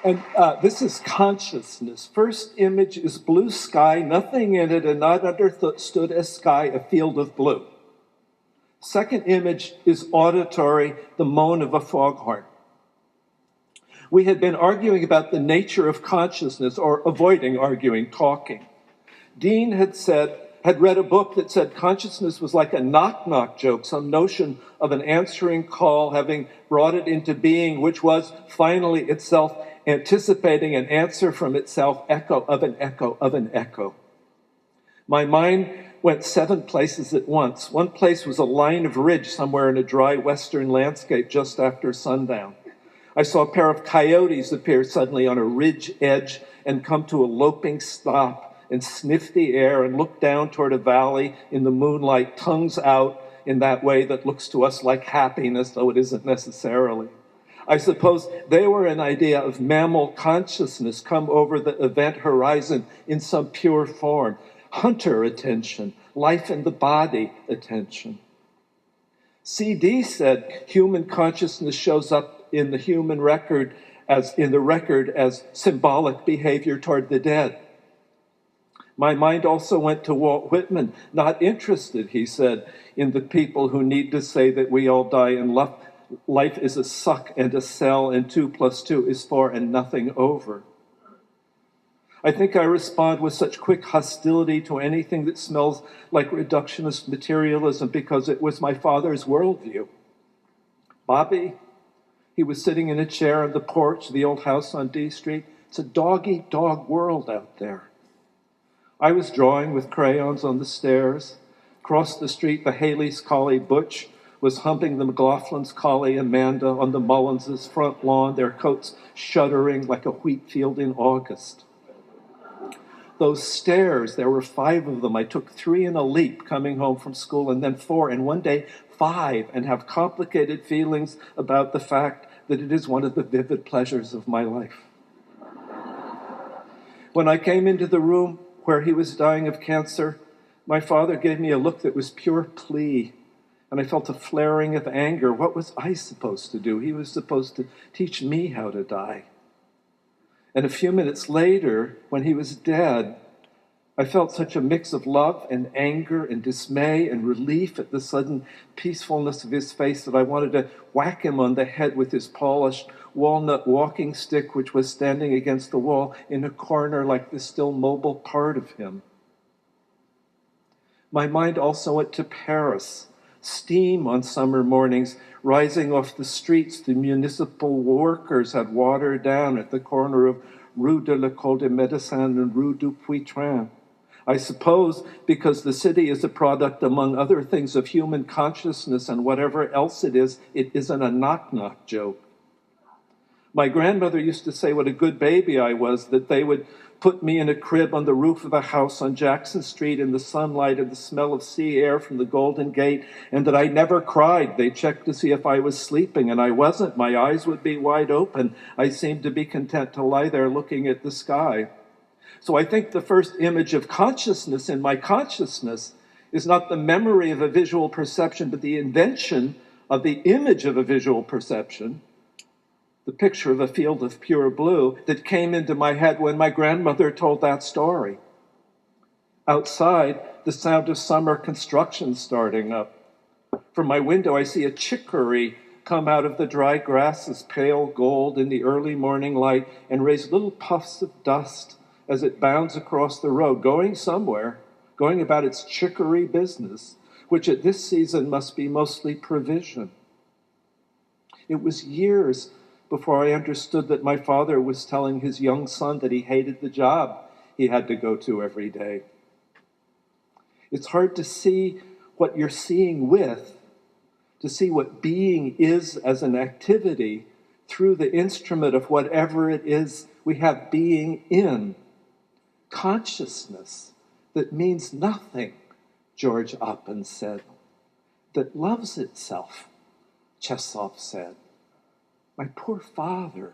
And this is consciousness. First image is blue sky, nothing in it, and not understood as sky, a field of blue. Second image is auditory, the moan of a foghorn. We had been arguing about the nature of consciousness, or avoiding arguing, talking. Dean had read a book that said consciousness was like a knock-knock joke, some notion of an answering call having brought it into being, which was finally itself anticipating an answer from itself, echo of an echo of an echo. My mind went 7 places at once. One place was a line of ridge somewhere in a dry western landscape just after sundown. I saw a pair of coyotes appear suddenly on a ridge edge and come to a loping stop and sniff the air and look down toward a valley in the moonlight, tongues out in that way that looks to us like happiness, though it isn't necessarily. I suppose they were an idea of mammal consciousness come over the event horizon in some pure form. Hunter attention, life in the body attention. C.D. said human consciousness shows up in the human record as symbolic behavior toward the dead. My mind also went to Walt Whitman, not interested, he said, in the people who need to say that we all die and life is a suck and a cell and 2 + 2 is 4 and nothing over. I think I respond with such quick hostility to anything that smells like reductionist materialism because it was my father's worldview. Bobby, he was sitting in a chair on the porch of the old house on D Street. It's a dog-eat-dog world out there. I was drawing with crayons on the stairs. Across the street, the Haley's collie Butch was humping the McLaughlin's collie Amanda on the Mullins' front lawn, their coats shuddering like a wheat field in August. Those stairs, there were 5 of them. I took 3 in a leap coming home from school, and then 4, and one day 5, and have complicated feelings about the fact that it is one of the vivid pleasures of my life. When I came into the room where he was dying of cancer, my father gave me a look that was pure plea, and I felt a flaring of anger. What was I supposed to do? He was supposed to teach me how to die. And a few minutes later, when he was dead, I felt such a mix of love and anger and dismay and relief at the sudden peacefulness of his face that I wanted to whack him on the head with his polished walnut walking stick, which was standing against the wall in a corner like the still mobile part of him. My mind also went to Paris. Steam on summer mornings rising off the streets the municipal workers had watered down at the corner of Rue de l'École des Médecins and Rue du Puy-Trin. I suppose because the city is a product, among other things, of human consciousness, and whatever else it isn't a knock-knock joke. My grandmother used to say what a good baby I was, that they would put me in a crib on the roof of a house on Jackson Street in the sunlight and the smell of sea air from the Golden Gate, and that I never cried. They checked to see if I was sleeping, and I wasn't. My eyes would be wide open. I seemed to be content to lie there looking at the sky. So I think the first image of consciousness in my consciousness is not the memory of a visual perception, but the invention of the image of a visual perception, the picture of a field of pure blue that came into my head when my grandmother told that story. Outside, the sound of summer construction starting up. From my window, I see a chicory come out of the dry grasses, pale gold in the early morning light, and raise little puffs of dust as it bounds across the road, going somewhere, going about its chicory business, which at this season must be mostly provision. It was years before I understood that my father was telling his young son that he hated the job he had to go to every day. It's hard to see what you're seeing with, to see what being is as an activity through the instrument of whatever it is we have being in. Consciousness that means nothing, George Oppen said, that loves itself, Chesov said. My poor father